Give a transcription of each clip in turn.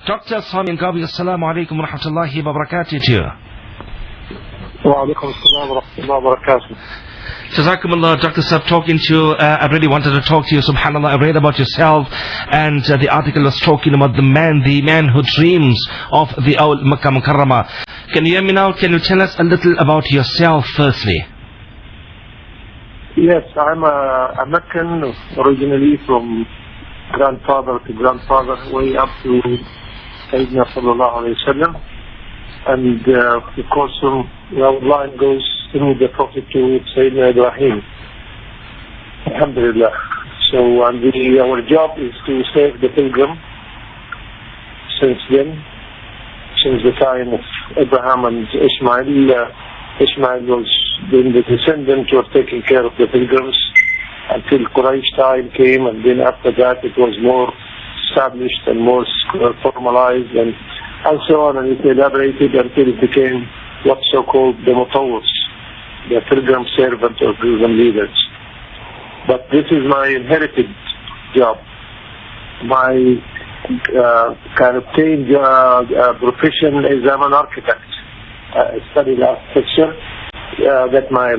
Dr. Sami Angawi, Assalamu alaikum wa rahmatullahi wa barakatuh. Wa alaikum assalam wa rahmatullahi wa barakatuh. Jazakumullah, Dr. Sab, talking to you. I really wanted to talk to you, subhanAllah. I read about yourself, and the article was talking about the man who dreams of the old Makkah Mukarramah. Can you hear me now? Can you tell us a little about yourself firstly? Yes, I'm a Meccan, originally from grandfather to grandfather, way up to Sayyidina sallallahu alayhi wa sallam. And of course, our line goes through the Prophet to Sayyidina Ibrahim. Alhamdulillah. So, our job is to save the pilgrim since the time of Abraham and Ishmael. Ishmael was being the descendant who was taking care of the pilgrims until Quraysh time came, and then after that it was more established and more formalized and so on, and it elaborated until it became what's so-called the Mutawwis, the pilgrim servant or pilgrim leaders. But this is my inherited job. My kind of obtained profession is I'm an architect. I studied architecture, got my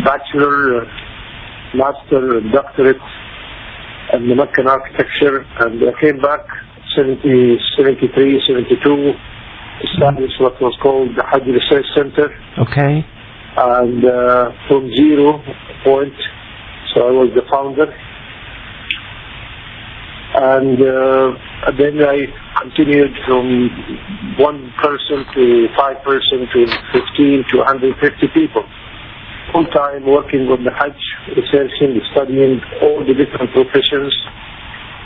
bachelor, master, and doctorate in the Meccan architecture, and I came back 73, 72, established what was called the Hajj Research Center. Okay. And from 0 point, so I was the founder. And then I continued from 1 person to 5 person to 15 to 150 people. Full time working on the Hajj, researching, studying all the different professions.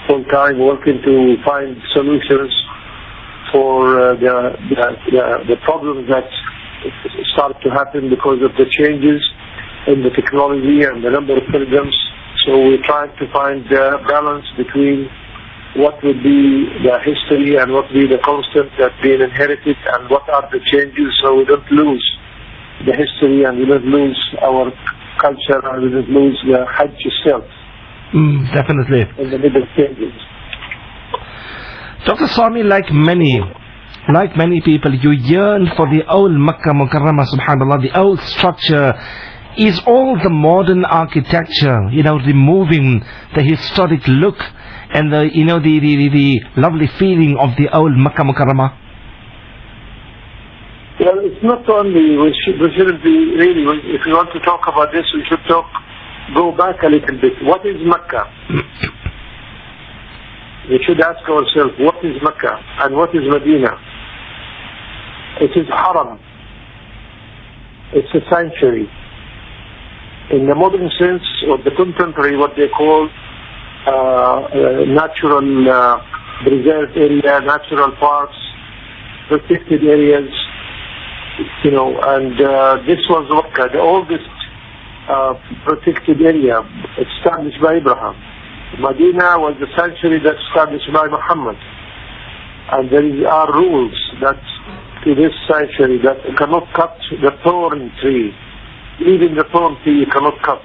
Full time working to find solutions for the problems that start to happen because of the changes in the technology and the number of pilgrims. So we're trying to find the balance between what would be the history and what would be the constant that's being inherited, and what are the changes, so we don't lose the history and we don't lose our culture and we don't lose the Hajj itself. Definitely. In the middle stages. Dr. Sami, like many people, you yearn for the old Makkah Mukarramah, subhanAllah, the old structure. Is all the modern architecture, removing the historic look and the lovely feeling of the old Makkah Mukarramah? Well, it's not only, we shouldn't be really, if we want to talk about this, we should go back a little bit. What is Makkah? We should ask ourselves, what is Makkah and what is Medina? It is Haram. It's a sanctuary. In the modern sense, or the contemporary, what they call natural preserved area, natural parks, protected areas, and this was Makkah, the oldest protected area established by Abraham. Medina was the sanctuary that's established by Muhammad. And there are rules that to this sanctuary that you cannot cut the thorn tree. Even the thorn tree you cannot cut.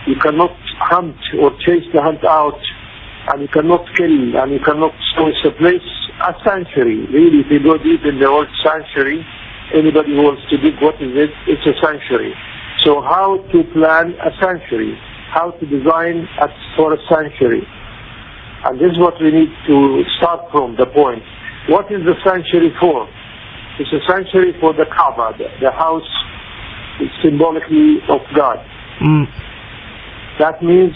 You cannot hunt or chase the hunt out, and you cannot kill, and you cannot. So it's a place, a sanctuary. Really, if you go deep in the word sanctuary, anybody who wants to dig what is it, it's a sanctuary. So how to plan a sanctuary? How to design for a sanctuary? And this is what we need to start from, the point. What is the sanctuary for? It's a sanctuary for the Kaaba, the house symbolically of God. That means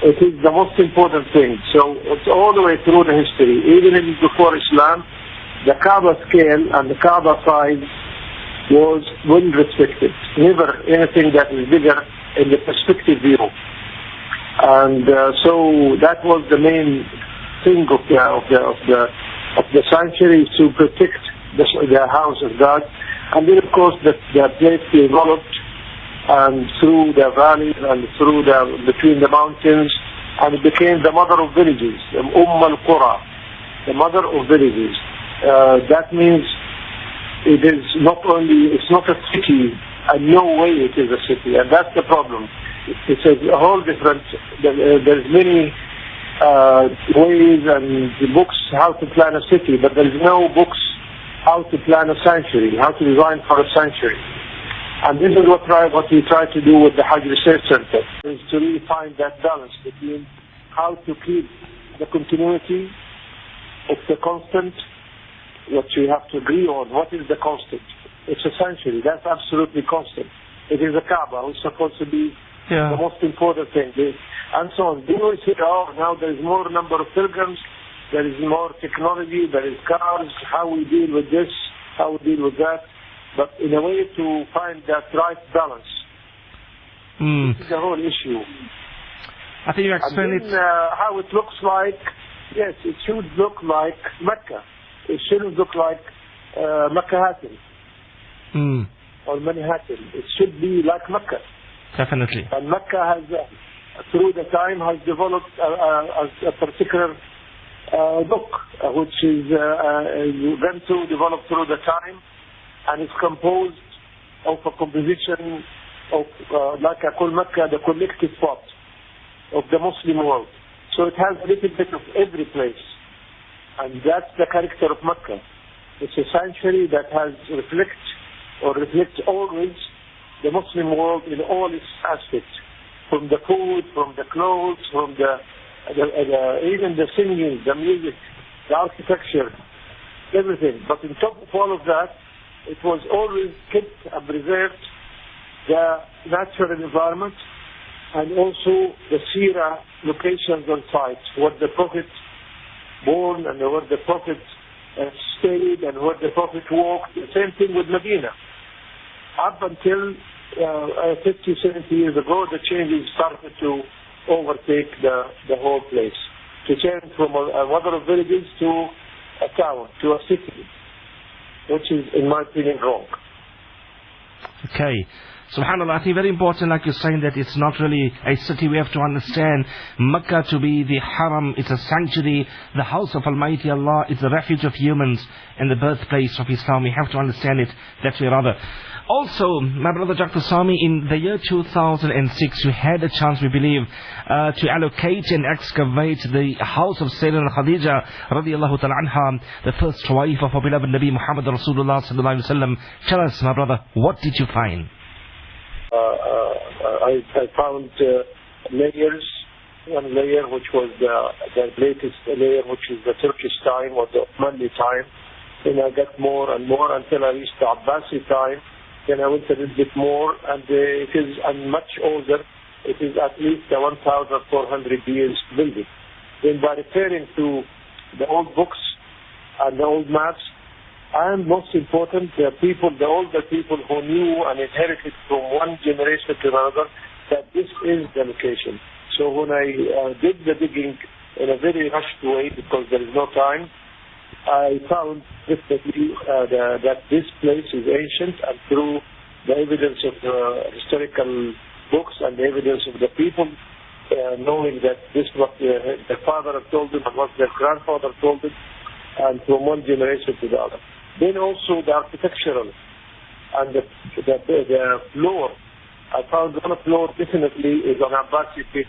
it is the most important thing. So it's all the way through the history. Even before Islam, the Kaaba scale and the Kaaba size was well respected. Never anything that is bigger in the perspective view. And so that was the main thing of the sanctuary, to protect the house of God. And then of course the place developed, and through the valleys and through between the mountains, and it became the mother of villages, al-Qura, the mother of villages. That means it is not only, it's not a city, and no way it is a city, and that's the problem. It's a whole different, there's many ways and the books how to plan a city, but there is no books how to plan a sanctuary, how to design for a sanctuary. And this is what we try to do with the Hajj Research Center, is to really find that balance between how to keep the continuity of the constant, what you have to agree on. What is the constant? It's a sanctuary. That's absolutely constant. It is a Kaaba, which is supposed to be the most important thing. And so on. They always say, oh, now there is more number of pilgrims, there is more technology, there is cars, how we deal with this, how we deal with that. But in a way to find that right balance. This is the whole issue. I think you explained it. How it looks like, yes, it should look like Mecca. It shouldn't look like Makkah or Manhattan. It should be like Mecca. Definitely. And Mecca has, through the time, has developed a particular look, which is developed through the time, and it's composed of a composition of, like I call Mecca, the collective thought of the Muslim world. So it has a little bit of every place. And that's the character of Mecca. It's a sanctuary that has reflects always the Muslim world in all its aspects. From the food, from the clothes, from even the singing, the music, the architecture, everything. But on top of all of that, it was always kept and preserved the natural environment and also the seerah locations on site, where the Prophet born and where the Prophet stayed and where the Prophet walked. The same thing with Medina. Up until 50, 70 years ago, the changes started to overtake the whole place, to change from a mother of villages to a town, to a city, which is, in my opinion, wrong. Okay. SubhanAllah, I think very important, like you're saying, that it's not really a city. We have to understand Makkah to be the haram. It's a sanctuary, the house of Almighty Allah. It's the refuge of humans and the birthplace of Islam. We have to understand it that way rather. Also, my brother Dr. Sami, in the year 2006, we had a chance, we believe, to allocate and excavate the house of Sayyidina Khadija radiallahu ta'ala anha, the first wife of our beloved Nabi Muhammad Rasulullah sallallahu alayhi wa sallam. Tell us, my brother, what did you find? I found layers, one layer which was the latest layer, which is the Turkish time or the Ottoman time. Then I got more and more until I reached the Abbasi time. Then I went a little bit more, and it is much older. It is at least a 1,400 years building. Then by referring to the old books and the old maps, and most important, the older people who knew and inherited from one generation to another that this is the location. So when I did the digging in a very rushed way because there is no time, I found definitely that this place is ancient, and through the evidence of the historical books and the evidence of the people, knowing that this was the father had told them and what their grandfather told them, and from one generation to the other. Then also the architectural and the floor. I found one floor definitely is on Abbasi pit.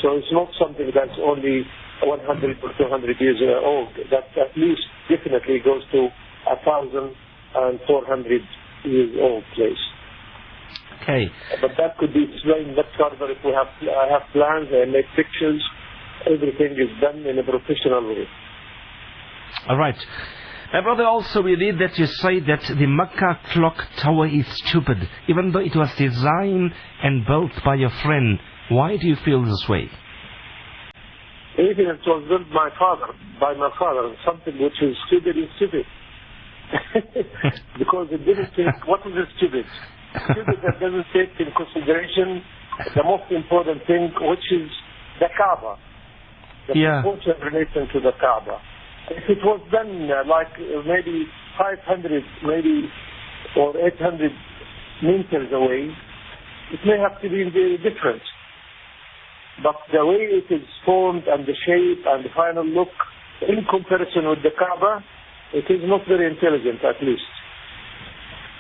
So it's not something that's only 100 or 200 years old. That at least definitely goes to 1,400 years old place. Okay. But that could be explained much further if I have plans, I make pictures. Everything is done in a professional way. All right. My brother, also we read that you say that the Makkah clock tower is stupid, even though it was designed and built by your friend. Why do you feel this way? Even if it was built by my father, something which is stupid is stupid. Because it didn't take, what is stupid? Stupid that doesn't take in consideration the most important thing, which is the Kaaba. The important relation to the Kaaba. If it was done like maybe 500, maybe or 800 meters away, it may have to be very different. But the way it is formed and the shape and the final look, in comparison with the Kaaba, it is not very intelligent, at least.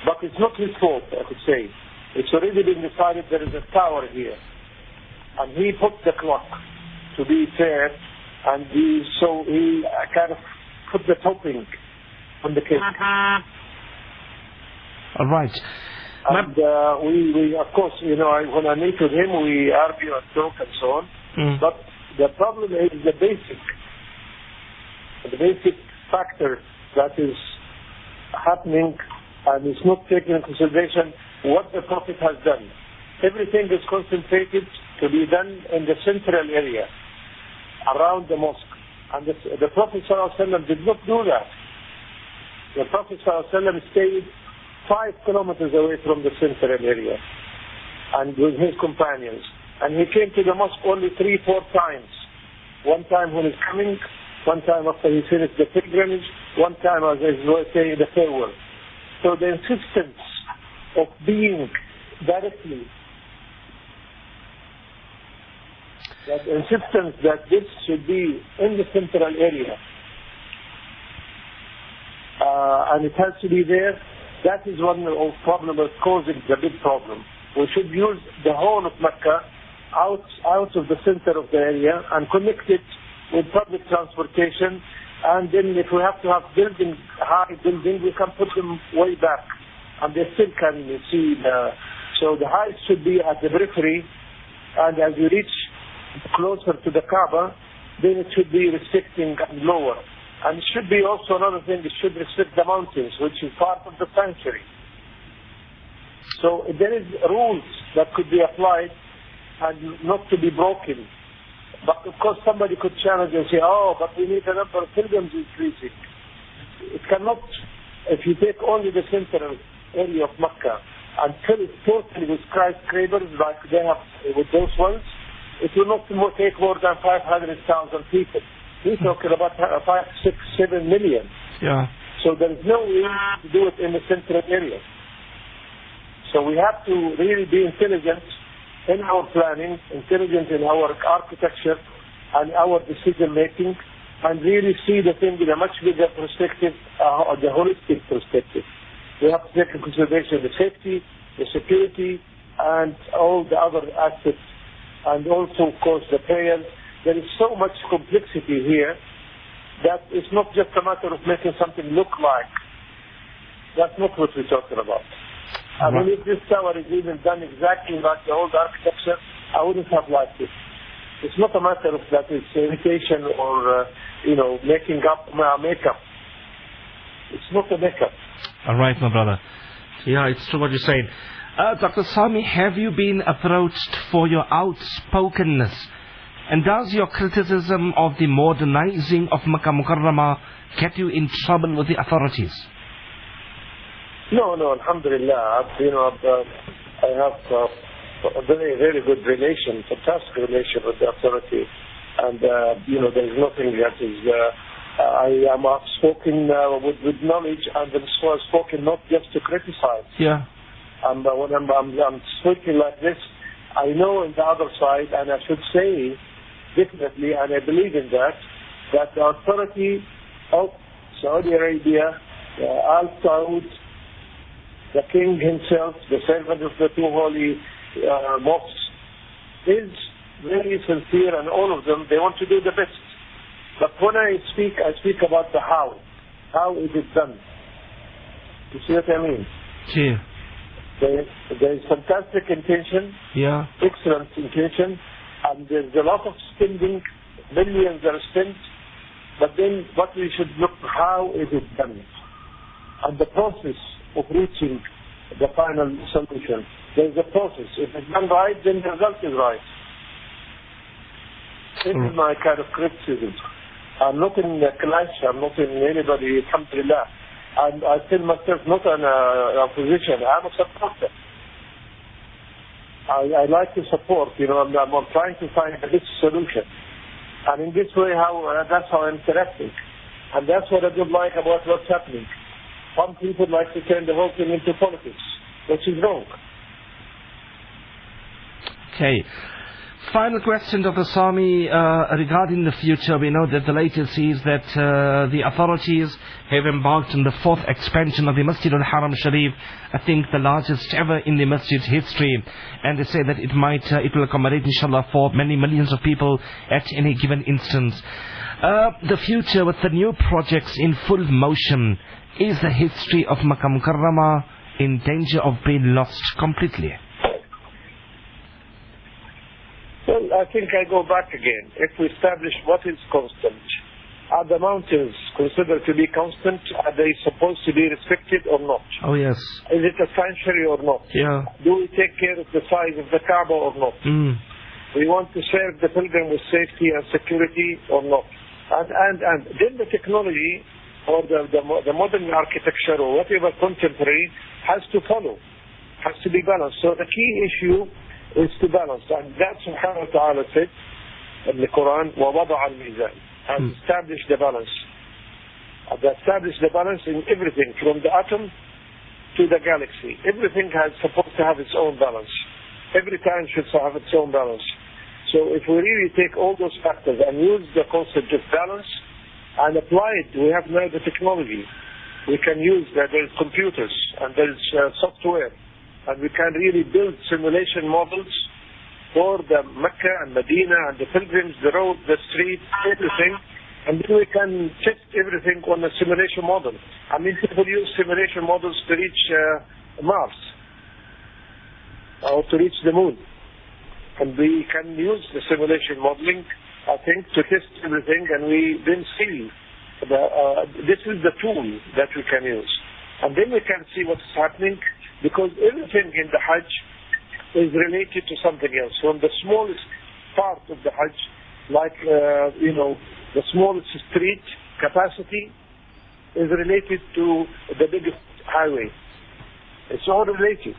But it's not his fault, I could say. It's already been decided there is a tower here. And he put the clock. to be fair, and he kind of put the topping on the cake. All right. And we of course, when I meet with him, we argue and talk and so on. But the problem is the basic factor that is happening, and it's not taken into consideration what the Prophet has done. Everything is concentrated to be done in the central area, around the mosque. And the Prophet ﷺ did not do that. The Prophet ﷺ stayed 5 kilometers away from the central area, and with his companions. And he came to the mosque only 3-4 times. One time when he's coming, one time after he finished the pilgrimage, one time as I say the farewell. So the insistence of being directly, that insistence that this should be in the central area, and it has to be there, that is one of the problems that's causing the big problem. We should use the whole of Makkah out of the center of the area and connect it with public transportation, and then if we have to have high buildings, we can put them way back, and they still can see so the height should be at the periphery, and as you reach closer to the Kaaba, then it should be restricting and lower. And it should be also another thing, it should restrict the mountains, which is part of the sanctuary. So there is rules that could be applied and not to be broken. But of course somebody could challenge and say, but we need the number of pilgrims increasing. It cannot, if you take only the central area of Makkah and fill it totally with skyscrapers like they have with those ones, it will not take more than 500,000 people. We're talking about 5, 6, 7 million. Yeah. So there is no way to do it in the central area. So we have to really be intelligent in our planning, intelligent in our architecture and our decision making, and really see the thing in a much bigger perspective, the holistic perspective. We have to take into consideration the safety, the security, and all the other aspects, and also, of course, the prayers. There is so much complexity here that it's not just a matter of making something look like. That's not what we're talking about. I mean, if this tower is even done exactly like the old architecture, I wouldn't have liked it. It's not a matter of that it's imitation or, making up makeup. It's not a makeup. All right, my brother. Yeah, it's true what you're saying. Dr. Sami, have you been approached for your outspokenness? And does your criticism of the modernizing of Makkah Mukarramah get you in trouble with the authorities? No, alhamdulillah. I have a very, very good relation, fantastic relation with the authority. And, there is nothing that is, I am outspoken with knowledge, and I'm outspoken not just to criticize. Yeah. And when I'm speaking like this, I know on the other side, and I should say, definitely, and I believe in that the authority of Saudi Arabia, Al Saud, the king himself, the servant of the two holy mosques, is very sincere, and all of them, they want to do the best. But when I speak about the how. How is it done? You see what I mean? Yeah. There is fantastic intention, excellent intention, and there's a lot of spending, millions are spent, but then what we should look, how is it done? And the process of reaching the final solution. There's a process. If it's done right, then the result is right. This is my kind of criticism. I'm not in a clash, I'm not in anybody, alhamdulillah. And I tell myself not an opposition, I'm a supporter. I like to support, I'm trying to find a best solution. And in this way, that's how I'm interacting. And that's what I don't like about what's happening. Some people like to turn the whole thing into politics, which is wrong. Okay. Final question, Dr. Sami, regarding the future. We know that the latest is that the authorities have embarked on the fourth expansion of the Masjid al-Haram Sharif, I think the largest ever in the masjid's history, and they say that it will accommodate, inshallah, for many millions of people at any given instance. The future with the new projects in full motion, is the history of Makkah Mukarramah in danger of being lost completely? Well, I think I go back again. If we establish what is constant, are the mountains considered to be constant? Are they supposed to be restricted or not? Oh, yes. Is it a sanctuary or not? Yeah. Do we take care of the size of the Kaaba or not? We want to serve the pilgrim with safety and security or not? And then the technology or the modern architecture or whatever contemporary has to follow, has to be balanced. So the key issue is to balance, and that subhanahu wa ta'ala said in the Quran, وَوَضَعَ الْمِيزَانِ, has established the balance. And established the balance in everything, from the atom to the galaxy. Everything has supposed to have its own balance. Every time should have its own balance. So if we really take all those factors and use the concept of balance and apply it, we have now the technology. We can use that. There's computers and there's software. And we can really build simulation models for the Makkah and Madinah and the pilgrims, the road, the street, everything. And then we can test everything on a simulation model. I mean, people use simulation models to reach Mars or to reach the moon. And we can use the simulation modeling, I think, to test everything, and we then see this is the tool that we can use. And then we can see what's happening, because everything in the Hajj is related to something else. From the smallest part of the Hajj, like, the smallest street capacity is related to the biggest highway. It's all related,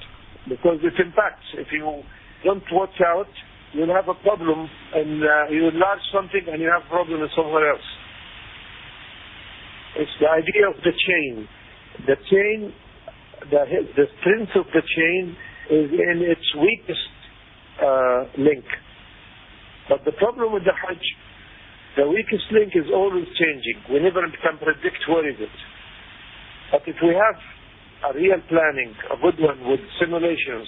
because it impacts. If you don't watch out, you'll have a problem, and you enlarge something and you have a problem somewhere else. It's the idea of the chain. The chain, the strength of the chain is in its weakest link. But the problem with the Hajj, the weakest link is always changing. We never can predict where is it. But if we have a real planning, a good one with simulations,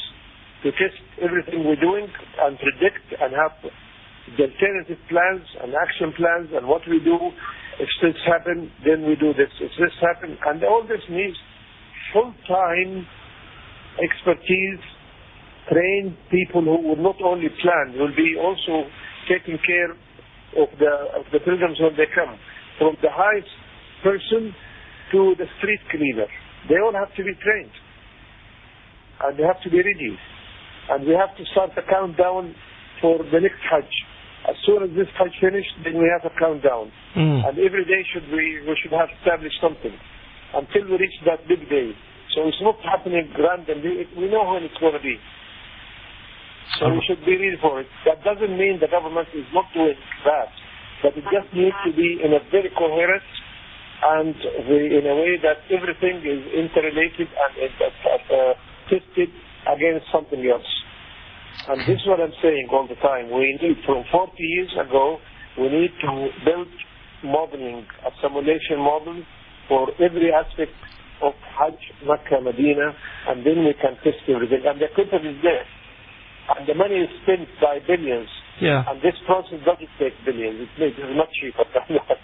to test everything we're doing and predict and have the alternative plans and action plans and what we do. If this happens, then we do this. If this happens, and all this needs full-time expertise, trained people who will not only plan, will be also taking care of the pilgrims when they come, from the highest person to the street cleaner. They all have to be trained, and they have to be ready. And we have to start the countdown for the next Hajj. As soon as this Hajj finished, then we have a countdown. And every day we should have established something until we reach that big day. So it's not happening randomly. We know when it's going to be. So we should be ready for it. That doesn't mean the government is not doing that, but it just needs to be in a very coherent and in a way that everything is interrelated and tested against something else. And this is what I'm saying all the time. We need, from 40 years ago, we need to build modeling, a simulation model for every aspect of Hajj, Makkah, Medina, and then we can test everything. And the equipment is there. And the money is spent by billions. Yeah. And this process doesn't take billions. It's much cheaper than that.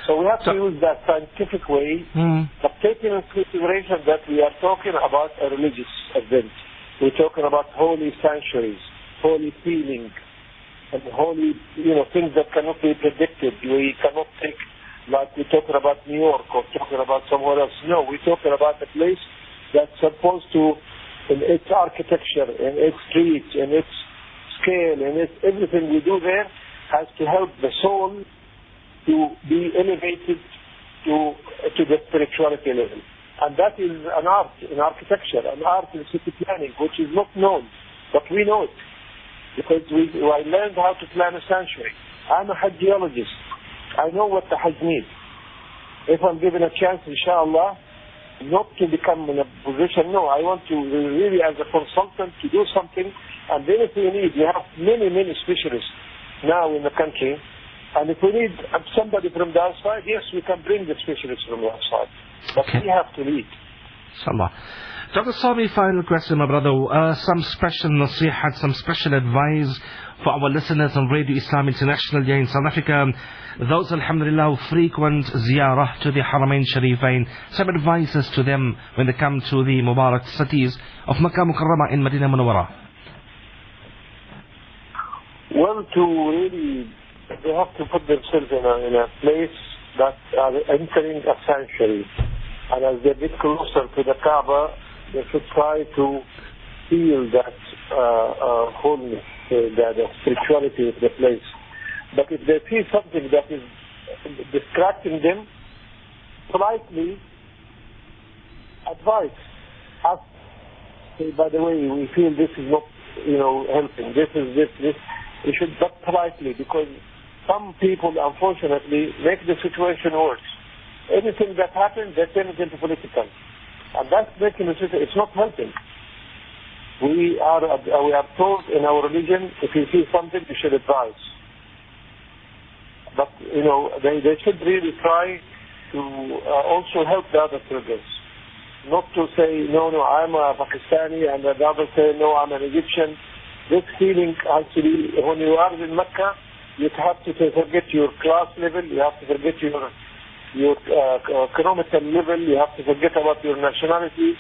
So we have to use that scientific way, but taking into consideration that we are talking about a religious event. We're talking about holy sanctuaries, holy feeling, and holy, things that cannot be predicted. We cannot take, like we're talking about New York or talking about somewhere else. No, we're talking about a place that's supposed to, in its architecture, in its streets, in its scale, in its everything we do there, has to help the soul to be elevated to the spirituality level. And that is an art in architecture, an art in city planning, which is not known, but we know it. Because I learned how to plan a sanctuary. I'm a Hajjologist. I know what the Hajj needs. If I'm given a chance, inshallah, not to become in a position, no, I want to really, as a consultant, to do something And then if we need, we have many specialists now in the country. And if we need somebody from the outside, yes, we can bring the specialists from the outside. But we have to lead. Inshallah. Dr. Sami, final question, my brother. Some special nasihat, some special advice for our listeners on Radio Islam International here in South Africa. Those, alhamdulillah, who frequent ziyarah to the Haramain Sharifain. Some advices to them when they come to the Mubarak cities of Makkah Mukarramah in Madinah Munawwarah. Well, to really, they have to put themselves in a place that are entering a sanctuary. And as they get closer to the Kaaba, they should try to feel that wholeness, the spirituality of the place. But if they see something that is distracting them, politely advise. Ask, say, by the way, we feel this is not, helping. This. You should, but politely, because some people, unfortunately, make the situation worse. Anything that happens, they turn it into political. And that's making the situation, it's not helping. We are told in our religion, if you see something, you should advise. But, they should really try to also help the other pilgrims. Not to say, no, I'm a Pakistani, and the other say, no, I'm an Egyptian. This feeling, actually, when you are in Mecca, you have to forget your class level, you have to forget your economical level, you have to forget about your nationality,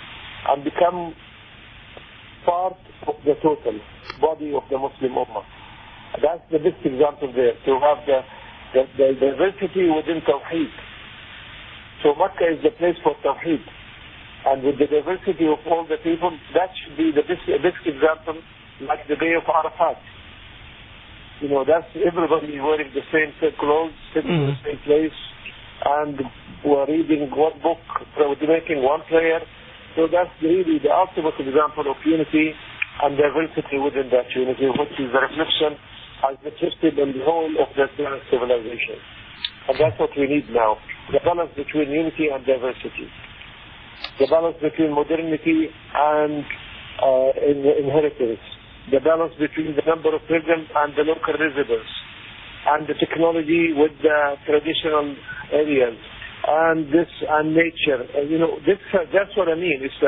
and become part of the total body of the Muslim Ummah. That's the best example there, to have the diversity within Tawheed. So Makkah is the place for Tawheed. And with the diversity of all the people, that should be the best example, like the day of Arafat. That's everybody wearing the same set clothes, sitting in the same place, and we're reading one book, making one prayer. So that's really the ultimate example of unity and diversity within that unity, which is the reflection as manifested in the whole of the Islamic civilization. And that's what we need now, the balance between unity and diversity. The balance between modernity and inheritance. The balance between the number of pilgrims and the local residents. And the technology with the traditional areas. And nature. That's what I mean. It's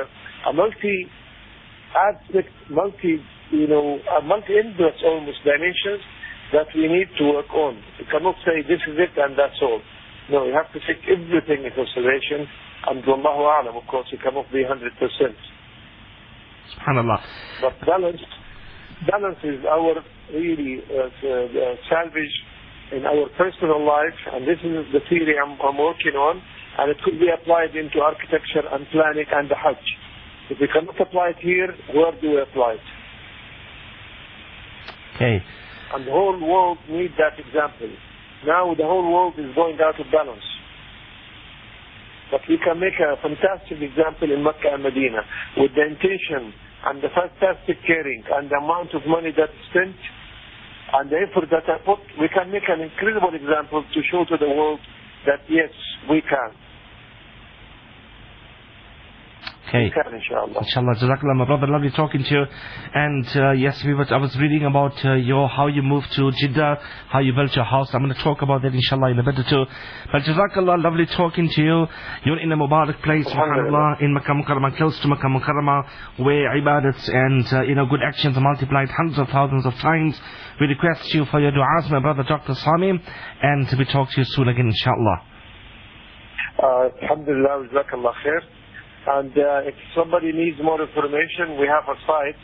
a multi-aspect, multi-endless almost dimensions that we need to work on. You cannot say this is it and that's all. No, you have to take everything into consideration. And Wallahu A'lam, of course, it cannot be 100%. SubhanAllah. But balance is our really salvage in our personal life, and this is the theory I'm working on, and it could be applied into architecture and planning and the Hajj. If we cannot apply it here, where do we apply it? Okay. And the whole world needs that example. Now the whole world is going out of balance. But we can make a fantastic example in Makkah and Medina with the intention and the fantastic caring and the amount of money that's spent and the effort that I put. We can make an incredible example to show to the world that yes, we can. Okay. We can, inshallah. Inshallah. Jazakallah, my brother. Lovely talking to you. And yes, I was reading about how you moved to Jeddah, how you built your house. I'm going to talk about that, inshallah, in a bit or two. But Jazakallah, lovely talking to you. You're in a Mubarak place, subhanAllah, in Makkah Mukarramah, close to Makkah Mukarramah, where ibadats and good actions are multiplied hundreds of thousands of times. We request you for your du'as, my brother Dr. Sami, and we talk to you soon again, inshallah. Alhamdulillah, Jazakallah khair. And if somebody needs more information, we have a site,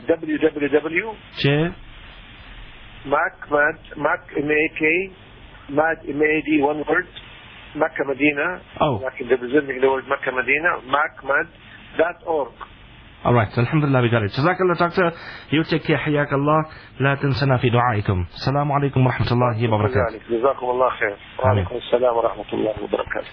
www. MAD, one word, Makkah Madinah. Like representing the word Makkah Madinah, macmad.org. Alright, alhamdulillah, we got it. Jazakallah, doctor. You take care, حياك الله. لا تنسنا في دعائكم. السلام عليكم ورحمة الله وبركاته. جزاكم الله خير. وعليكم السلام ورحمة الله وبركاته.